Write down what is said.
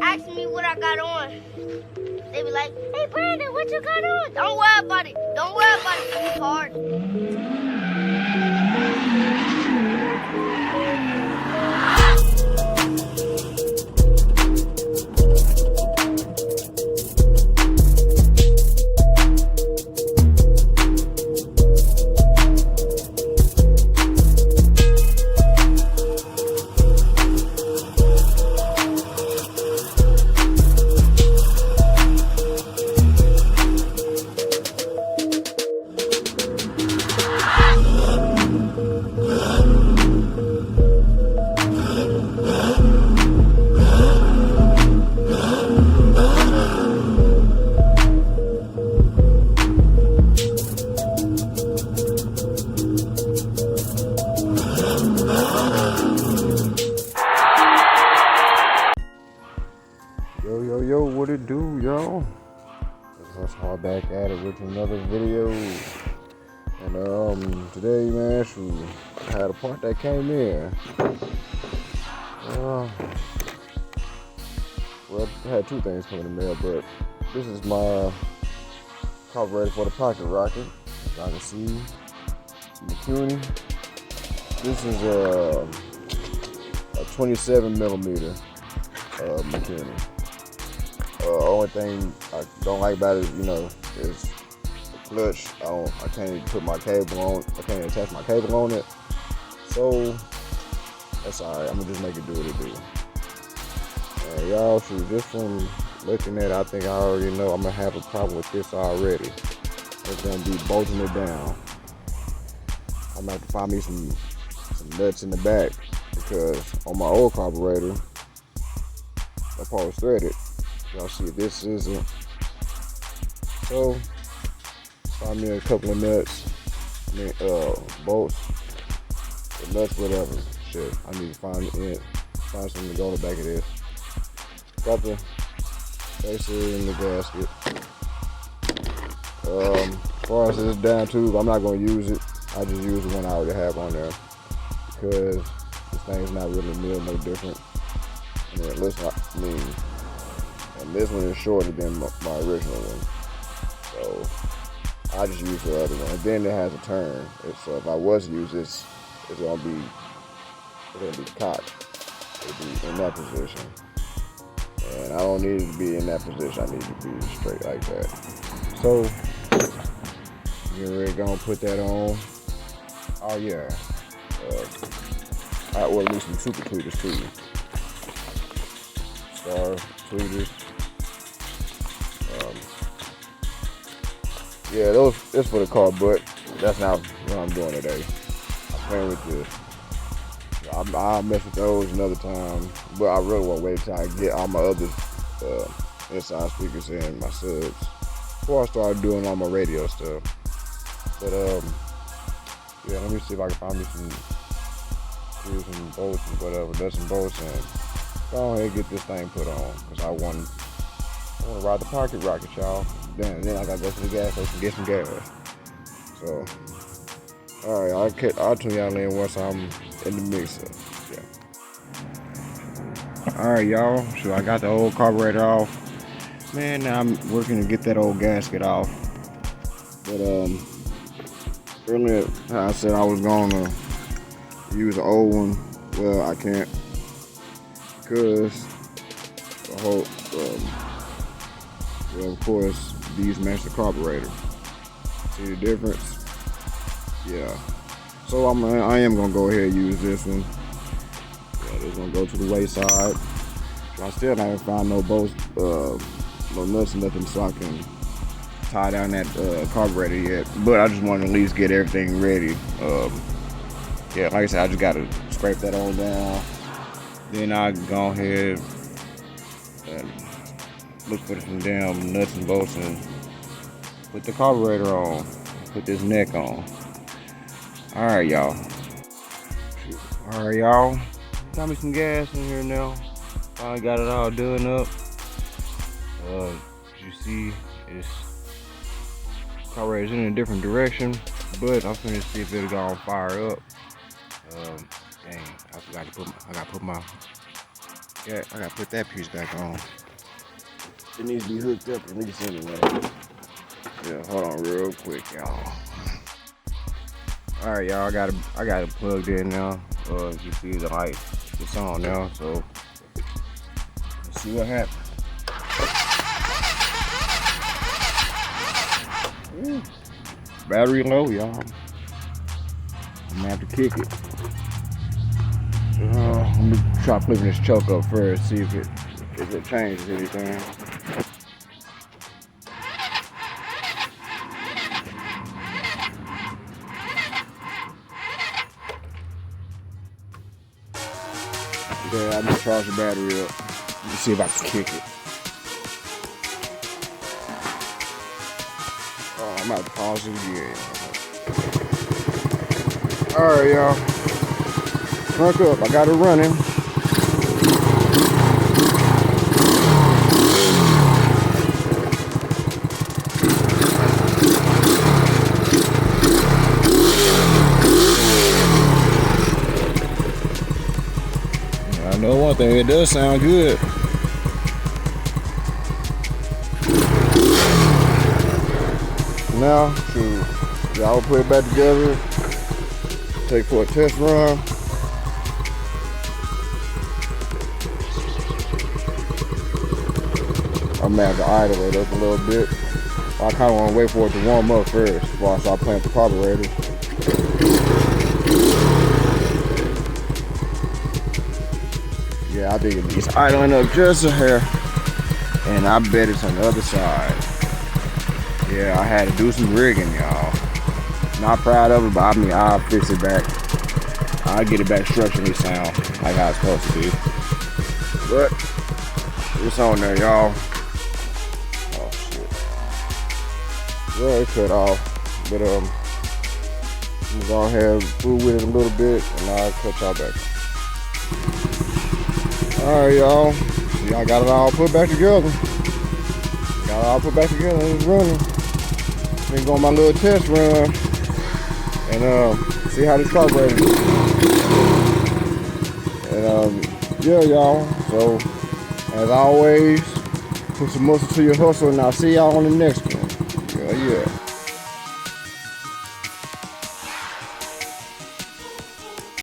asking me what I got on. They be like, hey Brandon, what you got on? Don't worry about it. Don't worry about it, it's hard. Yo, what it do, y'all? It's Hustlehard back at it with another video. And today, man, I had a part that came in. Well, I had two things coming in the mail, but this is my carburetor for the pocket rocket. As y'all can see, mikuni. This is a 27 millimeter mikuni. Only thing I don't like about it, is the clutch. I can't put my cable on. I can't attach my cable on it. So that's alright. I'm gonna just make it do what it do. And y'all, just from looking at it, I think I already know I'm gonna have a problem with this already. It's gonna be bolting it down. I'm gonna have to find me some nuts in the back, because on my old carburetor, that part was threaded. Y'all see this isn't. So find me a couple of nuts. Bolts, or nuts, whatever. Shit, I need to find something to go on the back of this. Got the spacer in the gasket. As far as this down tube, I'm not gonna use it. I just use the one I already have on there, because this thing's not really milled no different. And it looks like, and this one is shorter than my original one, so I just use the other one. And then it has a turn, so if I was to use this, it's gonna be cocked. It'll be in that position, and I don't need it to be in that position. I need it to be straight like that. So you're gonna put that on. Oh yeah, I ordered me some super tweeters too. Star tweeters. Yeah, it's for the car, but that's not what I'm doing today. I'm playing with this. I'll mess with those another time, but I really want to wait till I get all my other inside speakers and my subs before I start doing all my radio stuff. But yeah, let me see if I can find me some bolts and whatever, nuts and bolts, and go ahead and get this thing put on, because I want to ride the pocket rocket, y'all. Then I gotta go to the gas station and get some gas. So, alright, I'll tune y'all in once I'm in the mixer. Yeah. Alright, y'all. So I got the old carburetor off. Man, now I'm working to get that old gasket off. But earlier I said I was gonna use the old one. Well, I can't, because the whole well, of course, these match the carburetor. See the difference? Yeah. So I am gonna go ahead and use this one. Yeah, this one go to the wayside. I still haven't found no bolts, no nuts, nothing, so I can tie down that carburetor yet. But I just want to at least get everything ready. Yeah, like I said, I just gotta scrape that on down. Then I go ahead and look for some damn nuts and bolts and put the carburetor on, put this neck on. Alright, y'all. Got me some gas in here now. I got it all done up. As you see, it's carburetor's in a different direction, but I'm finna see if it'll go on fire up. Dang, I forgot to put my Yeah, I gotta put that piece back on. It needs to be hooked up at least anyway. Yeah, hold on real quick, y'all. All right, y'all, I got it plugged in now. You see the light, it's on now. So let's see what happens. Battery low, y'all. I'm gonna have to kick it. Let me try flipping this choke up first, see if it changes anything. Yeah, I'm gonna charge the battery up. Let's see if I can kick it. Oh, I'm about to pause it again. Alright, y'all. Crank up, I got it running. I know one thing, it does sound good. Now, shoot, y'all put it back together. Take for a test run. I'm gonna have to idle it up a little bit. I kind of want to wait for it to warm up first before I start playing with the carburetor. Yeah, I think it's idling up just a hair, and I bet it's on the other side. Yeah, I had to do some rigging, y'all. Not proud of it, but I mean, I'll fix it back. I'll get it back structurally sound, like how it's supposed to be. But it's on there, y'all. Oh shit. Well, it cut off, but I'm gonna go ahead and fool with it a little bit, and I'll cut y'all back. All right, y'all. Y'all got it all put back together. Got it all put back together. It's running. Been going my little test run. And see how this carburetor is. And yeah, y'all. So as always, put some muscle to your hustle, and I'll see y'all on the next one. Yeah.